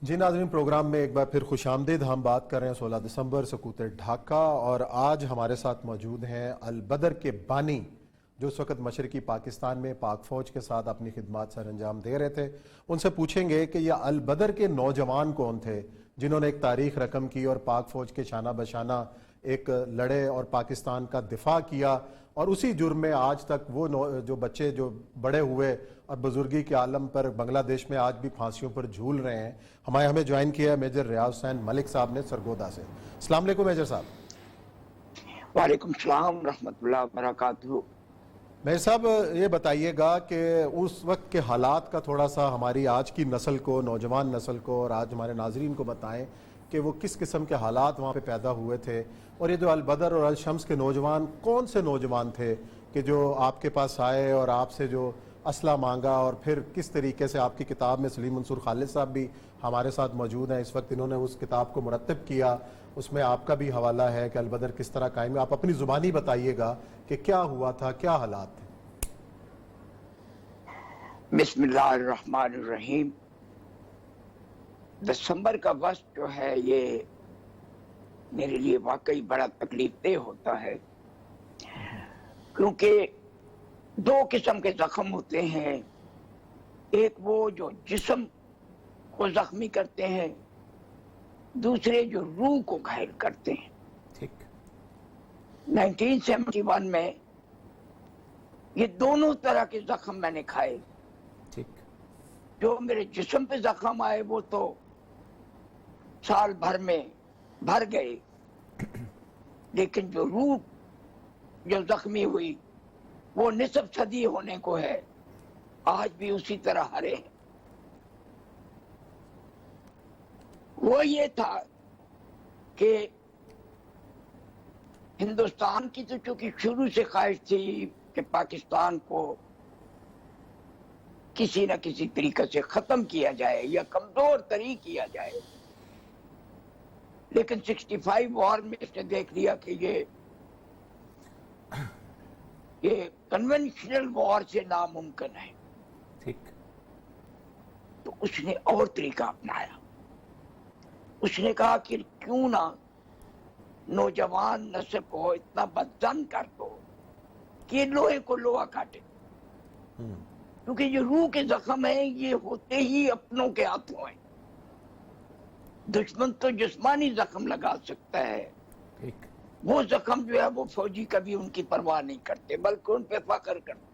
جی ناظرین، پروگرام میں ایک بار پھر خوش آمدید۔ ہم بات کر رہے ہیں 16 دسمبر سقوط ڈھاکہ، اور آج ہمارے ساتھ موجود ہیں البدر کے بانی جو اس وقت مشرقی پاکستان میں پاک فوج کے ساتھ اپنی خدمات سر انجام دے رہے تھے۔ ان سے پوچھیں گے کہ یہ البدر کے نوجوان کون تھے جنہوں نے ایک تاریخ رقم کی اور پاک فوج کے شانہ بشانہ ایک لڑے اور پاکستان کا دفاع کیا، اور اسی جرم میں آج تک وہ جو بچے جو بڑے ہوئے اور بزرگی کے عالم پر بنگلہ دیش میں آج بھی پھانسیوں پر جھول رہے ہیں۔ ہمیں جوائن کیا ہے میجر ریاض حسین ملک صاحب نے سرگودا سے۔ السلام علیکم میجر صاحب۔ وعلیکم السلام ورحمۃ اللہ وبرکاتہ۔ میجر صاحب، یہ بتائیے گا کہ اس وقت کے حالات کا تھوڑا سا ہماری آج کی نسل کو، نوجوان نسل کو اور آج ہمارے ناظرین کو بتائیں کہ وہ کس قسم کے حالات وہاں پہ پیدا ہوئے تھے، اور یہ جو البدر اور الشمس کے نوجوان کون سے نوجوان تھے کہ جو آپ کے پاس آئے اور آپ سے جو اسلحہ مانگا، اور پھر کس طریقے سے آپ کی کتاب میں سلیم منصور خالد صاحب بھی ہمارے ساتھ موجود ہیں اس وقت، انہوں نے اس کتاب کو مرتب کیا، اس میں آپ کا بھی حوالہ ہے کہ البدر کس طرح قائم ہے۔ آپ اپنی زبانی بتائیے گا کہ کیا ہوا تھا، کیا حالات تھے۔ بسم اللہ الرحمن الرحیم۔ دسمبر کا وقت جو ہے یہ میرے لیے واقعی بڑا تکلیف دہ ہوتا ہے، کیونکہ دو قسم کے زخم ہوتے ہیں، ایک وہ جو جسم کو زخمی کرتے ہیں، دوسرے جو روح کو گھائل کرتے ہیں۔ 1971 میں یہ دونوں طرح کے زخم میں نے کھائے۔ جو میرے جسم پہ زخم آئے وہ تو سال بھر میں بھر گئے، لیکن جو روح جو زخمی ہوئی وہ نصف صدی ہونے کو ہے، آج بھی اسی طرح ہرے ہیں۔ وہ یہ تھا کہ ہندوستان کی تو چونکہ شروع سے خواہش تھی کہ پاکستان کو کسی نہ کسی طریقے سے ختم کیا جائے یا کمزور تری کیا جائے، لیکن 65 وار میں اس نے دیکھ لیا کہ یہ کنونشنل وار سے ناممکن ہے۔ تو اس نے اور طریقہ اپنایا۔ اس نے کہا کہ کیوں نہ نوجوان نسل کو اتنا بدظن کر دو کہ لوہے کو لوہا کاٹے، کیونکہ یہ روح کے زخم ہیں یہ ہوتے ہی اپنوں کے ہاتھوں ہیں۔ دشمن تو جسمانی زخم لگا سکتا ہے، وہ زخم جو ہے وہ فوجی کبھی ان کی پرواہ نہیں کرتے بلکہ ان پہ فخر کرتے۔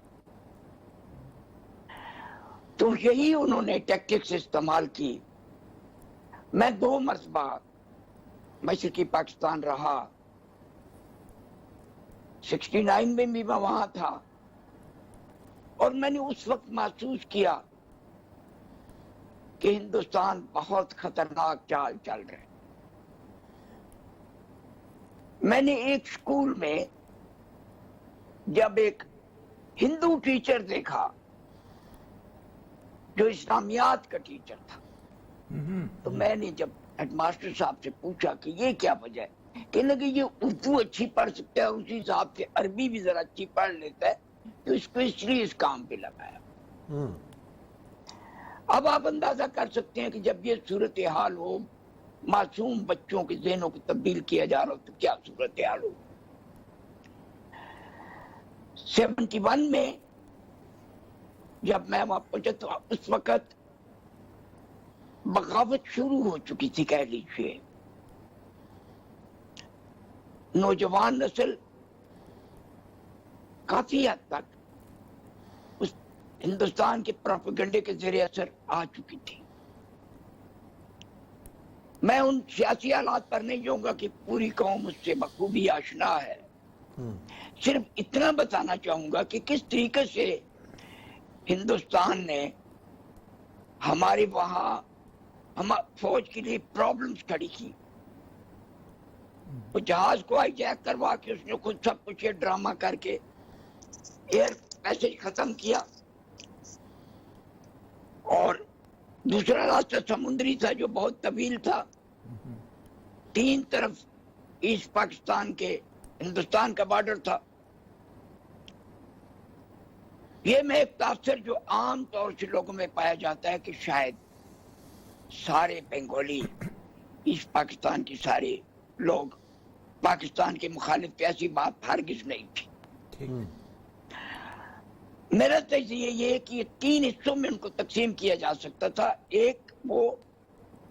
تو یہی انہوں نے ٹیکٹکس استعمال کی۔ میں 2 مرتبہ مشرقی پاکستان رہا، 69 میں بھی میں وہاں تھا، اور میں نے اس وقت محسوس کیا کہ ہندوستان بہت خطرناک چال چل رہا ہے۔ میں نے ایک اسکول میں جب ایک ہندو ٹیچر دیکھا جو اسلامیات کا ٹیچر تھا، تو میں نے جب ہیڈ ماسٹر صاحب سے پوچھا کہ یہ کیا وجہ ہے، کہنے لگے یہ اردو اچھی پڑھ سکتا ہے، اسی حساب سے عربی بھی ذرا اچھی پڑھ لیتا ہے، تو اس کو اس لیے اس کام پہ لگایا۔ اب آپ اندازہ کر سکتے ہیں کہ جب یہ صورتحال ہو، معصوم بچوں کے ذہنوں کو تبدیل کیا جا رہا ہو، تو کیا صورتحال ہو۔ 71 میں جب میں وہاں پہنچا تو اس وقت بغاوت شروع ہو چکی تھی، کہہ لیجیے۔ نوجوان نسل کافی حد تک اس ہندوستان کے پروپیگنڈے کے زیر اثر آ چکی تھی۔ میں ان سیاسی حالات پر نہیں جاؤں گا کہ پوری قوم اس سے بخوبی آشنا ہے، صرف اتنا بتانا چاہوں گا کہ کس طریقے سے ہندوستان نے ہمارے وہاں فوج کے لیے پرابلمز کھڑی کی۔ وہ جہاز کو ہائی جیک کروا کے اس نے خود سب کچھ یہ ڈرامہ کر کے ایئر پیسج ختم کیا، اور دوسرا راستہ سمندری تھا جو بہت طویل تھا، 3 طرف ایسٹ پاکستان کے ہندوستان کا بارڈر تھا۔ یہ میں ایک تاثر جو عام طور سے لوگوں میں پایا جاتا ہے کہ شاید سارے بنگالی ایسٹ پاکستان کے سارے لوگ پاکستان کے مخالف تھے، ایسی بات ہرگز نہیں تھی. میرا تجزیہ یہ ہے کہ یہ 3 حصوں میں ان کو تقسیم کیا جا سکتا تھا. ایک وہ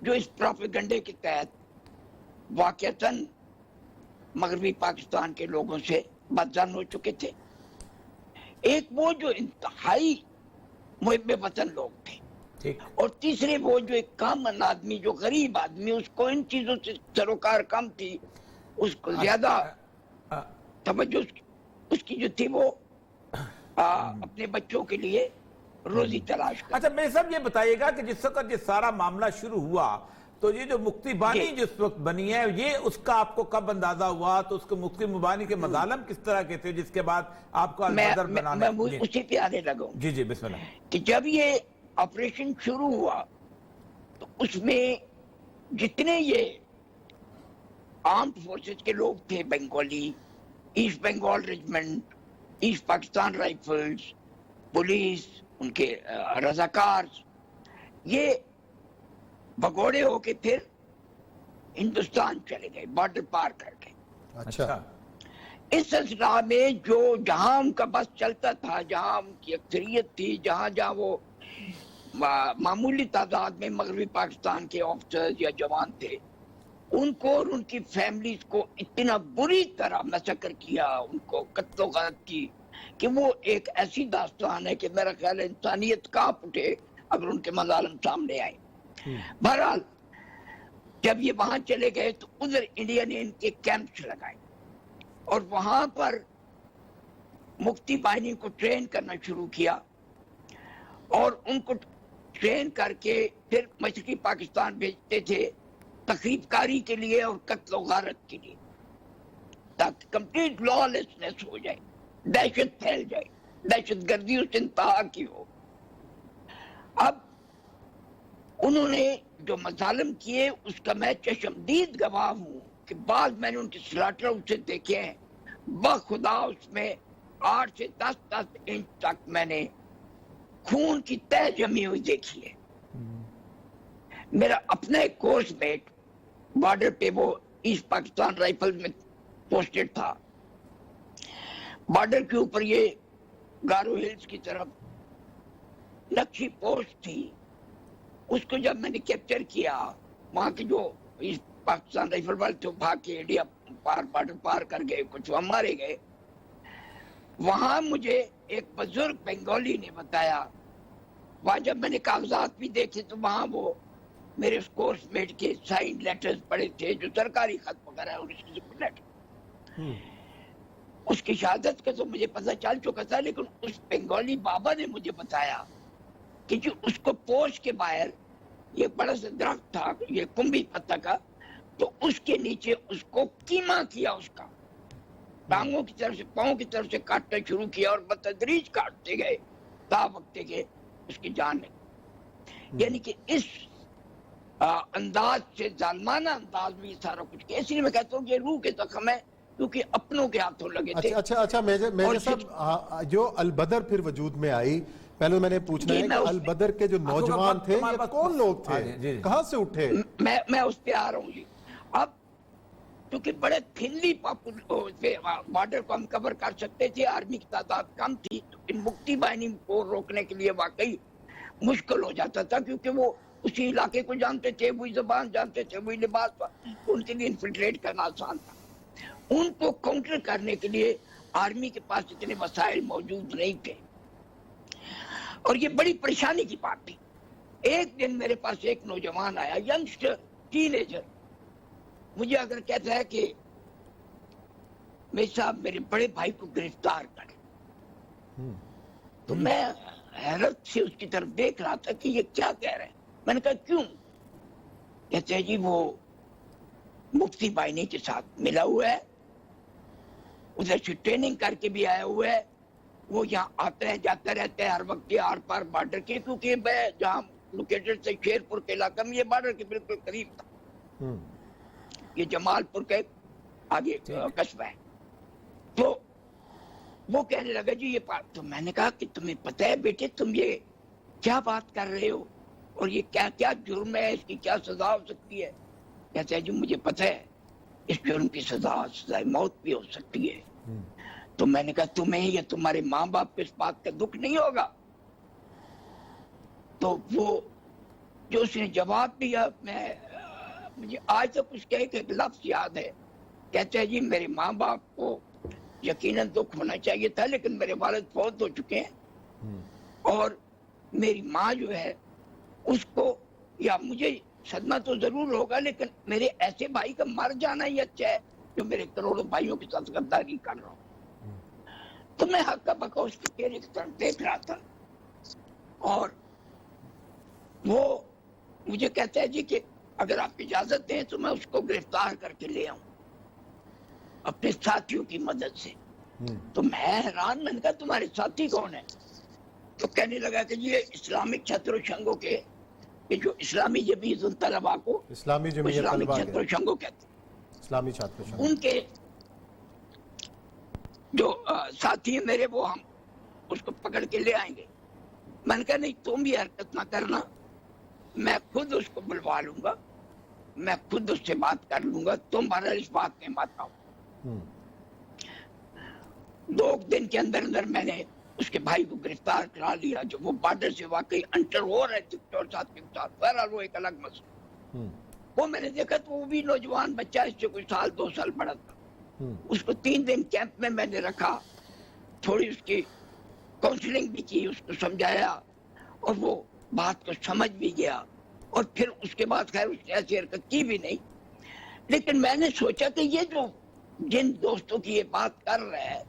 جو اس پروپیگنڈے کے تحت واقعتاً مغربی پاکستان کے لوگوں سے بدظن ہو چکے تھے. ایک وہ جو انتہائی محب وطن لوگ تھے. اور تیسرے وہ جو ایک کامن آدمی، جو غریب آدمی، اس کو ان چیزوں سے سروکار کم تھی، اس کو زیادہ توجہ اس کی جو تھی وہ اپنے بچوں کے لیے روزی تلاش کر. اچھا میرے صاحب یہ بتائیے گا کہ جس وقت یہ سارا معاملہ شروع ہوا تو یہ جو مفتی بانی جس وقت بنی ہے، یہ اس کا آپ کو کب اندازہ ہوا؟ تو اس کے مفتی بانی کے مظالم کس طرح کے تھے جس کے بعد آپ کو البدر بنانے؟ میں اسی پہ آنے لگا ہوں. جی بسم اللہ. کہ جب یہ آپریشن شروع ہوا تو اس میں جتنے یہ آرمڈ فورسز کے لوگ تھے، Bengali, east Bengal regiment, east Pakistan rifles, police, ان کے رضاکار، یہ بھگوڑے ہو کے پھر ہندوستان چلے گئے، بارڈر پار کر گئے. اچھا. اس سلسلہ میں جو جہاں ان کا بس چلتا تھا، جہاں ان کی اکثریت تھی، جہاں وہ معمولی تعداد میں مغربی پاکستان کے آفیسرز یا جوان تھے، ان کو اور ان کی فیملیز کو اتنا بری طرح مسکر کیا، ان کو قتل و غارت کی، کہ وہ ایک ایسی داستان ہے کہ میرا خیال ہے انسانیت کانپ اٹھے اگر ان کے مظالم سامنے آئے. بہرحال جب یہ وہاں چلے گئے تو ادھر انڈیا نے ان کے کیمپس لگائے اور وہاں پر مفتی بانی کو ٹرین کرنا شروع کیا، اور ان کو ٹرین کر کے پھر مشرقی پاکستان بھیجتے تھے تخریب کاری کے لیے اور قتل و غارت کے لیے، تاکہ کمپلیٹ لا لیسنس ہو جائے، دہشت پھیل جائے، دہشت گردی اس انتہا کی ہو. اب انہوں نے جو مظالم کیے اس کا میں چشمدید گواہ ہوں کہ بعض میں نے ان کے سلاٹر اسے دیکھے ہیں، بخدا اس میں 8 سے 10 انچ تک میں نے خون کی تہ جمی ہوئی دیکھی ہے. میرا اپنا ایک کورس میٹ بارڈر پہ وہ ایسٹ پاکستان رائفل میں پوسٹڈ تھا، بارڈر کے اوپر یہ گارو ہلز کی طرف نقشی پوسٹ تھی. اس کو جب میں نے کیپچر کیا، وہاں کے جو ایسٹ پاکستان رائفل والے تھے بھاگ کے انڈیا بارڈر پار کر گئے، کچھ وہاں مارے گئے. وہاں مجھے ایک بزرگ بنگالی نے بتایا، وہاں جب میں نے کاغذات بھی دیکھے تو وہاں وہ میرے اس کورس میٹ کے سائن لیٹرز پڑے تھے جو سرکاری خط وغیرہ ہے، اور اس کی شہادت کا تو مجھے پتہ چل چکا تھا، لیکن اس بنگالی بابا نے مجھے بتایا کہ جو اس کو پوش کے باہر یہ بڑا سا درخت تھا، یہ کمبی پتہ کا، تو اس کے نیچے اس کو کیما کیا، اس کا ٹانگوں کی طرف سے پاؤں کی طرف سے کاٹنا شروع کیا اور بتدریج کاٹتے گئے تا وقت کہ اس کی جان ہے. یعنی کہ اس انداز سے ظالمانہ انداز میں یہ سارا کچھ کیا. اس لیے میں کہتا ہوں کہ روح کے زخم ہے کیونکہ اپنوں کے ہاتھوں لگے تھے. اچھا میجر صاحب، جو البدر پھر وجود میں آئی، پہلے میں نے پوچھنا ہے کہ البدر کے جو نوجوان تھے یہ کون لوگ تھے، کہاں سے اٹھے؟ میں اس پہ آ رہا ہوں جی. اب کیونکہ بڑے تھنلی بارڈر کو ہم کور کر سکتے تھے، آرمی کی تعداد کم تھی، تو ان مفتی بانی کو روکنے کے لیے واقعی مشکل ہو جاتا تھا، کیونکہ وہ اسی علاقے کو جانتے تھے، وہی زبان جانتے تھے، وہی لباس، ان کے لیے انفلٹریٹ کرنا آسان تھا. ان کو کاؤنٹر کرنے کے لیے آرمی کے پاس اتنے وسائل موجود نہیں تھے، اور یہ بڑی پریشانی کی بات تھی. ایک دن میرے پاس ایک نوجوان آیا، ینگسٹر، ٹین ایجر، مجھے اگر کہتا ہے کہ میرے صاحب میرے بڑے بھائی کو گرفتار کریں، تو میں حیرت سے اس کی طرف دیکھ رہا تھا کہ یہ کیا کہہ رہے ہیں. میں نے کہا کیوں؟ کہتے ہیں جی وہ مفتی بانی کے ساتھ ملا ہوا ہے، ادھر سے ٹریننگ کر کے بھی آیا ہوا ہے، وہ یہاں آتا ہے جاتا رہتا ہے ہر وقت کے آر پار بارڈر کے، کیونکہ میں جہاں لوکیٹڈ سے شیرپور کے علاقہ میں یہ بارڈر کے بالکل قریب تھا، یہ جمال پور کے آگے قصبہ ہے. تو وہ کہنے لگا جی یہ بات. تو میں نے کہا کہ تمہیں پتہ ہے بیٹے تم یہ کیا بات کر رہے ہو؟ اور یہ کیا کیا جرم ہے, اس کی کیا سزا ہو سکتی ہے. کہتے ہیں جو مجھے پتہ ہے اس جرم کی سزائے موت بھی ہو سکتی ہے. تو میں نے کہا تمہیں یا تمہارے ماں باپ کو اس بات کا دکھ نہیں ہوگا؟ تو وہ جو اس نے جواب دیا, مجھے آج تک اس کے ایک لفظ یاد ہے. کہتے ہیں جی میرے ماں باپ کو یقیناً دکھ ہونا چاہیے تھا, لیکن میرے والد فوت ہو چکے ہیں, اور میری ماں جو ہے اس کو, یا مجھے صدمہ تو ضرور ہوگا, لیکن میرے ایسے بھائی کا مر جانا ہی اچھا ہے جو میرے کروڑوں بھائیوں کے ساتھ غداری کر رہا ہوں. تو میں حق کا بکا اس کے چہرے کی طرف دیکھ رہا تھا, اور وہ مجھے کہتا ہے جی کہ اگر آپ اجازت دیں تو میں اس کو گرفتار کر کے لے آؤں اپنے ساتھیوں کی مدد سے. تو میں حیران, میں نے کہا تمہارے ساتھی کون ہیں؟ تو کہنے لگا کہ یہ اسلامک چھتر و شنگو کے, کہ جو اسلامی جمیعت الطلباء کو اسلامی جمعیت اسلامک طلباء چھتر و شنگو کہتے ہیں, اسلامی چھاتر شنگو. ان کے جو ساتھی ہیں میرے, وہ ہم اس کو پکڑ کے لے آئیں گے. میں نے کہا نہیں, تم بھی حرکت نہ کرنا, میں خود اس کو بلوا لوں گا, میں خود اس سے بات کر لوں گا, تم ہمارا اس بات میں مت آؤ. 2 دن کے اندر اندر میں نے اس کے بھائی کو گرفتار کرا لیا, جو وہ بارڈر سے واقعی انٹر ہو رہے تھے اور ساتھ کے ساتھ. بہرحال وہ ایک الگ مسئلہ. وہ میں نے دیکھا تو وہ بھی نوجوان بچہ, اس سے کوئی 2 سال بڑا تھا. اس کو 3 دن کیمپ میں نے رکھا, تھوڑی اس کی کاؤنسلنگ بھی کی, اس کو سمجھایا, اور وہ بات کو سمجھ بھی گیا, اور پھر اس کے بعد خیر اس نے ایسی حرکت کی بھی نہیں. لیکن میں نے سوچا کہ یہ جو جن دوستوں کی یہ بات کر رہا ہے,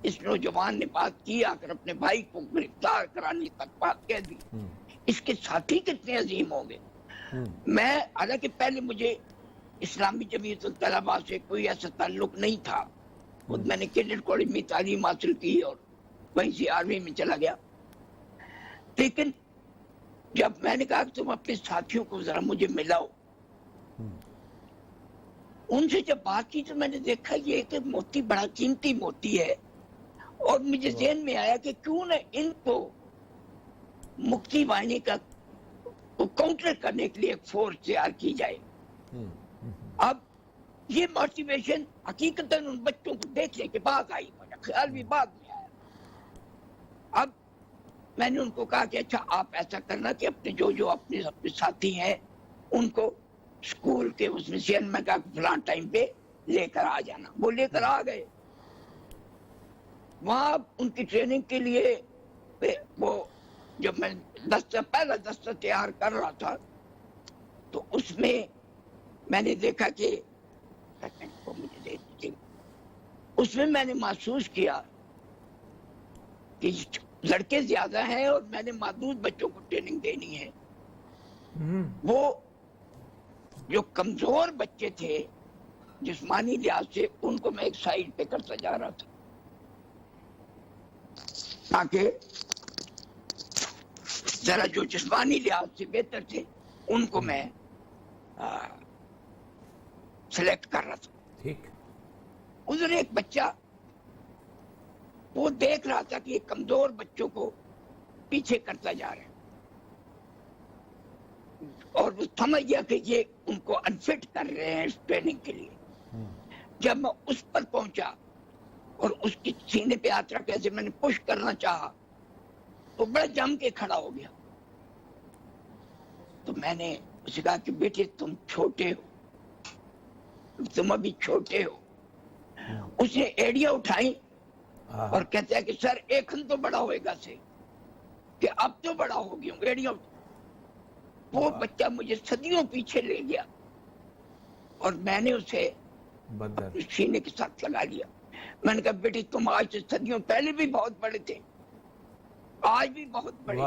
اس نوجوان نے بات کی, آ کر اپنے بھائی کو گرفتار کرانے تک بات کہہ دی, اس کے ساتھی کتنے عظیم ہوں گے. میں حالانکہ پہلے مجھے اسلامی جمیعت الطلباء سے کوئی ایسا تعلق نہیں تھا, خود میں نے کیڈٹ کالج میں تعلیم حاصل کی اور وہیں سے آرمی میں چلا گیا. لیکن جب میں نے کہا کہ تم اپنے ساتھیوں کو ذرا مجھے ملاؤ, ان سے جب بات کی تو میں نے دیکھا یہ کہ موتی بڑا قیمتی موتی ہے, اور مجھے ذہن میں آیا کہ کیوں نہ ان کو مکتی واہنی کا کاؤنٹر کرنے کے لیے ایک فورس تیار کی جائے. اب یہ موٹیویشن حقیقتاً ان بچوں کو دیکھنے کے بعد آئی, میرا خیال بھی بعد میں آیا. اب میں نے ان کو کہا کہ اچھا آپ ایسا کرنا کہ اپنے جو اپنے ساتھی ہیں ان کو اسکول کے اس مسین میں کہا کہ فلاں ٹائم پہ لے کر آ جانا. وہ لے کر آ گئے. وہاں ان کی ٹریننگ کے لیے وہ جب میں پہلا دستہ تیار کر رہا تھا تو اس میں نے دیکھا کہ اس میں نے محسوس کیا کہ لڑکے زیادہ ہیں اور میں نے محدود بچوں کو ٹریننگ دینی ہے. وہ جو کمزور بچے تھے جسمانی لحاظ سے, ان کو میں ایک سائڈ پہ کرتا جا رہا تھا تاکہ ذرا جو جسمانی لحاظ سے بہتر تھے ان کو میں سلیکٹ کر رہا تھا. ٹھیک. ادھر ایک بچہ وہ دیکھ رہا تھا کہ یہ کمزور بچوں کو پیچھے کرتا جا رہا ہے, اور وہ سمجھ گیا کہ یہ ان کو انفٹ کر رہے ہیں اس ٹریننگ کے لیے. جب میں اس پر پہنچا اور اس کی سینے پہ ہاتھ رکھ کے میں نے پش کرنا چاہا تو بڑا جم کے کھڑا ہو گیا. تو میں نے اسے کہا کہ بیٹے تم چھوٹے ہو, تم ابھی چھوٹے ہو. اس نے ایڑیاں اٹھائی اور کہتے ہیں کہ سر ایک ہن تو بڑا ہوئے گا سے, کہ اب تو بڑا ہو گیا ہوں. ایڑیاں وہ بچہ مجھے صدیوں پیچھے لے گیا اور میں نے اسے سینے کے ساتھ لگا لیا. میں نے کہا بیٹی تم آج سے صدیوں پہلے بھی بہت بڑے تھے, آج بھی بہت بڑے,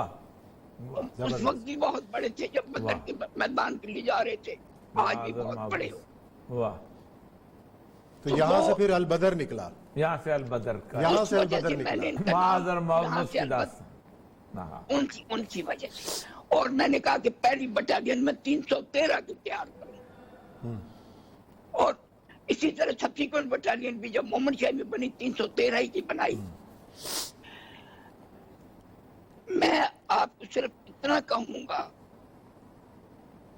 اس وقت بھی بہت بڑے تھے جب بدر کے میدان کے لیے جا رہے تھے, آج بھی بہت بڑے ہو. تو یہاں سے پھر البدر نکلا, یہاں سے البدر کا, یہاں سے البدر نکلا ان کی وجہ سے. اور میں نے کہا کہ پہلی بٹالین میں 313 کی تیار کروں, اور اسی طرح سبسیکوینٹ بٹالین بھی جب محمد شاہی میں بنی 313 کی بنائی. میں آپ کو صرف اتنا کہوں گا